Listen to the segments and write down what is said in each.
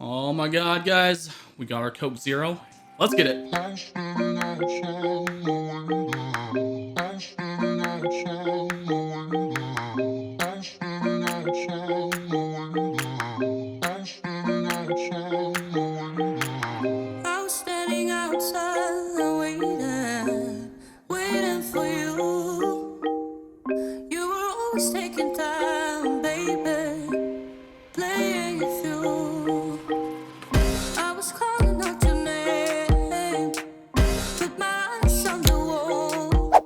Oh my god, guys, we got our Coke Zero. Let's get it. I was standing outside waiting for you. You were always taking time, baby, playing it through. I was calling out your name, with my eyes on the wall.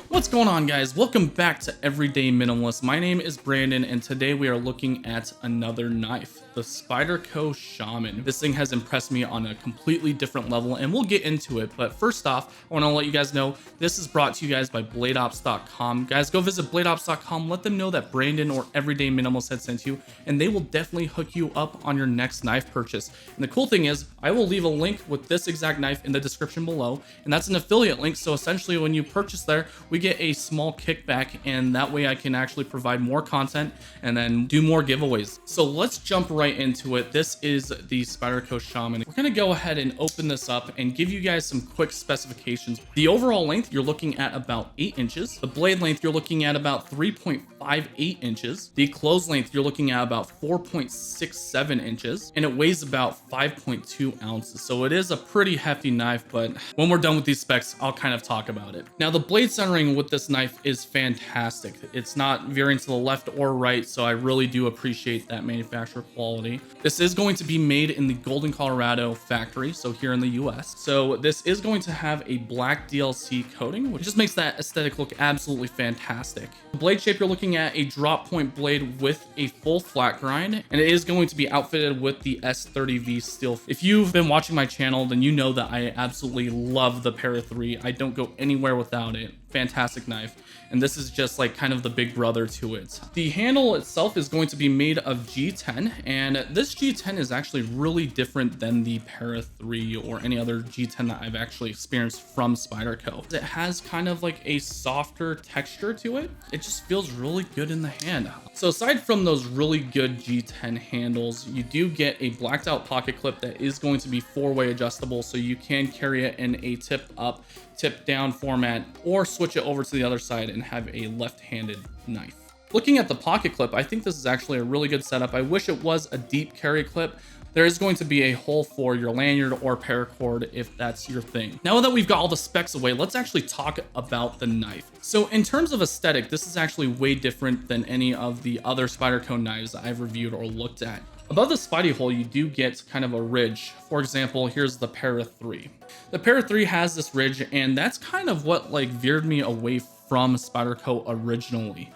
What's going on, guys? Welcome back to Everyday Minimalist. My name is Brandon, and today we are looking at another knife, the Spyderco Shaman. This thing has impressed me on a completely different level, and we'll get into it. But first off, I want to let you guys know this is brought to you guys by bladeops.com. Guys, go visit bladeops.com. Let them know that Brandon or Everyday Minimalist had sent you, and they will definitely hook you up on your next knife purchase. And the cool thing is, I will leave a link with this exact knife in the description below, and that's an affiliate link. So essentially, when you purchase there, we get a small kickback, and that way I can actually provide more content and then do more giveaways. So let's jump right into it. This is the Spyderco Shaman. We're gonna go ahead and open this up and give you guys some quick specifications. The overall length, you're looking at about 8 inches. The blade length, you're looking at about 3.58 inches. The close length, you're looking at about 4.67 inches, and it weighs about 5.2 ounces. So it is a pretty hefty knife, but when we're done with these specs, I'll kind of talk about it. Now, the blade centering with this knife is fantastic. It's not veering to the left or right, so I really do appreciate that manufacturer quality. This is going to be made in the Golden, Colorado factory, so here in the US. So this is going to have a black DLC coating, which just makes that aesthetic look absolutely fantastic. The blade shape, you're looking at a drop point blade with a full flat grind, and it is going to be outfitted with the S30V steel. If you've been watching my channel, then you know that I absolutely love the Para 3. I don't go anywhere without it. Fantastic knife, and this is just like kind of the big brother to it. The handle itself is going to be made of G10, and this G10 is actually really different than the Para 3 or any other G10 that I've actually experienced from Spyderco. It has kind of like a softer texture to it. It just feels really good in the hand. So aside from those really good G10 handles, you do get a blacked out pocket clip that is going to be 4-way adjustable, so you can carry it in a tip up, tip down format, or switch it over to the other side and have a left-handed knife. Looking at the pocket clip, I think this is actually a really good setup. I wish it was a deep carry clip. There is going to be a hole for your lanyard or paracord if that's your thing. Now that we've got all the specs away, let's actually talk about the knife. So in terms of aesthetic, this is actually way different than any of the other Spyderco knives I've reviewed or looked at. Above the Spidey hole, you do get kind of a ridge. For example, here's the Para 3. The Para 3 has this ridge, and that's kind of what like veered me away from Spyderco originally.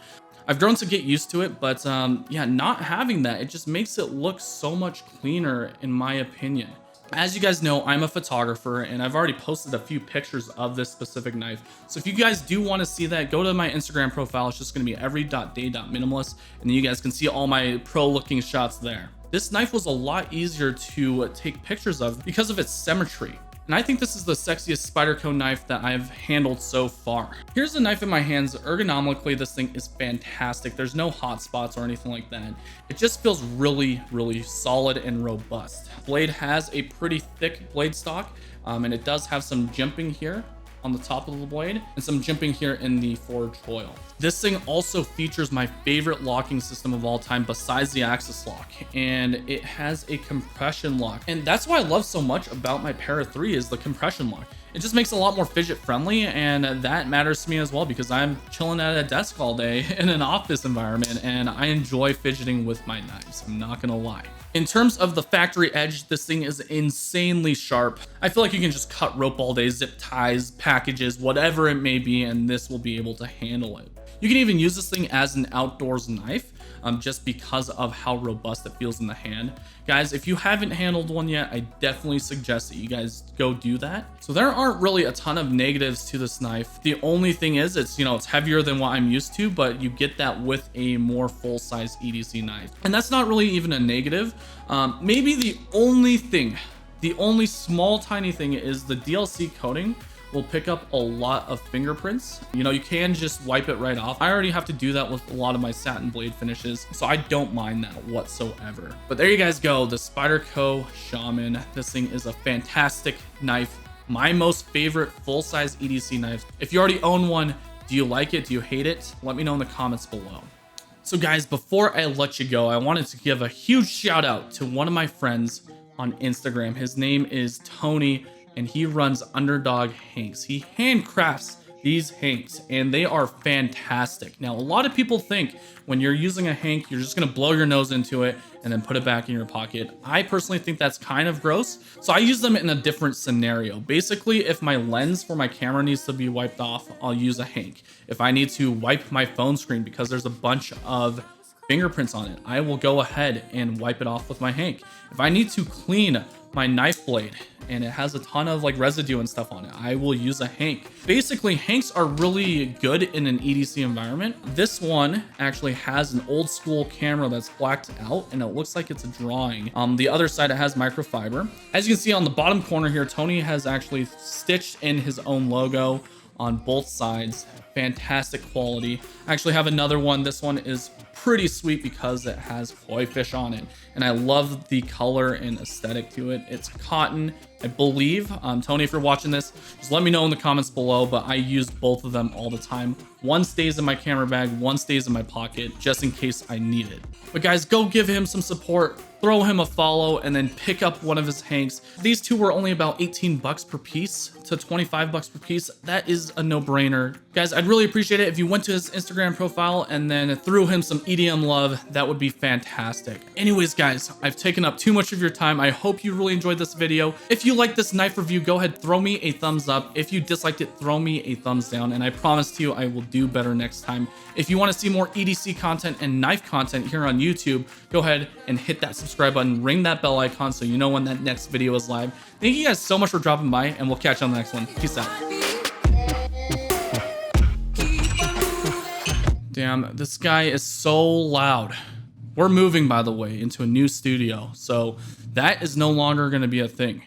I've grown to get used to it, but yeah, not having that, it just makes it look so much cleaner in my opinion. As you guys know, I'm a photographer, and I've already posted a few pictures of this specific knife. So if you guys do want to see that, go to my Instagram profile. It's just going to be every.day.minimalist, and then you guys can see all my pro looking shots there. This knife was a lot easier to take pictures of because of its symmetry. And I think this is the sexiest Spyderco knife that I've handled so far. Here's the knife in my hands. Ergonomically, this thing is fantastic. There's no hot spots or anything like that. It just feels really, really solid and robust. Blade has a pretty thick blade stock, and it does have some jimping here on the top of the blade and some jimping here in the forge foil. This thing also features my favorite locking system of all time besides the axis lock, and it has a compression lock. And that's what I love so much about my Para 3 is the compression lock. It just makes it a lot more fidget friendly, and that matters to me as well because I'm chilling at a desk all day in an office environment, and I enjoy fidgeting with my knives. I'm not gonna lie. In terms of the factory edge, this thing is insanely sharp. I feel like you can just cut rope all day, zip ties, packages, whatever it may be, and this will be able to handle it. You can even use this thing as an outdoors knife just because of how robust it feels in the hand. Guys, if you haven't handled one yet, I definitely suggest that you guys go do that. So there aren't really a ton of negatives to this knife. The only thing is it's heavier than what I'm used to, but you get that with a more full-size EDC knife. And that's not really even a negative. Maybe the only small tiny thing is the DLC coating will pick up a lot of fingerprints. You know, you can just wipe it right off. I already have to do that with a lot of my satin blade finishes, so I don't mind that whatsoever. But there you guys go, the Spyderco Shaman. This thing is a fantastic knife. My most favorite full-size EDC knife. If you already own one, do you like it? Do you hate it? Let me know in the comments below. So guys, before I let you go, I wanted to give a huge shout out to one of my friends on Instagram. His name is Tony, and he runs Underdog Hanks. He handcrafts these hanks, and they are fantastic. Now, a lot of people think when you're using a hank, you're just gonna blow your nose into it and then put it back in your pocket. I personally think that's kind of gross, so I use them in a different scenario. Basically, if my lens for my camera needs to be wiped off, I'll use a hank. If I need to wipe my phone screen because there's a bunch of fingerprints on it, I will go ahead and wipe it off with my hank. If I need to clean my knife blade and it has a ton of like residue and stuff on it, I will use a hank. Basically, hanks are really good in an EDC environment. This one actually has an old school camera that's blacked out and it looks like it's a drawing. The other side, it has microfiber. As you can see on the bottom corner here, Tony has actually stitched in his own logo on both sides. Fantastic quality. I actually have another one. This one is pretty sweet because it has koi fish on it, and I love the color and aesthetic to it. It's cotton, I believe. Tony, if you're watching this, just let me know in the comments below, but I use both of them all the time. One stays in my camera bag, one stays in my pocket, just in case I need it. But guys, go give him some support, throw him a follow, and then pick up one of his hanks. These two were only about 18 bucks per piece to 25 bucks per piece. That is a no-brainer. Guys, I'd really appreciate it if you went to his Instagram profile and then threw him some EDM love. That would be fantastic. Anyways, guys, I've taken up too much of your time. I hope you really enjoyed this video. If you like this knife review, go ahead, throw me a thumbs up. If you disliked it, throw me a thumbs down, and I promise to you I will do better next time. If you want to see more EDC content and knife content here on YouTube, go ahead and hit that subscribe button, ring that bell icon so you know when that next video is live. Thank you guys so much for dropping by, and we'll catch you on the next one. Peace out. Damn, this guy is so loud. We're moving, by the way, into a new studio, so that is no longer going to be a thing.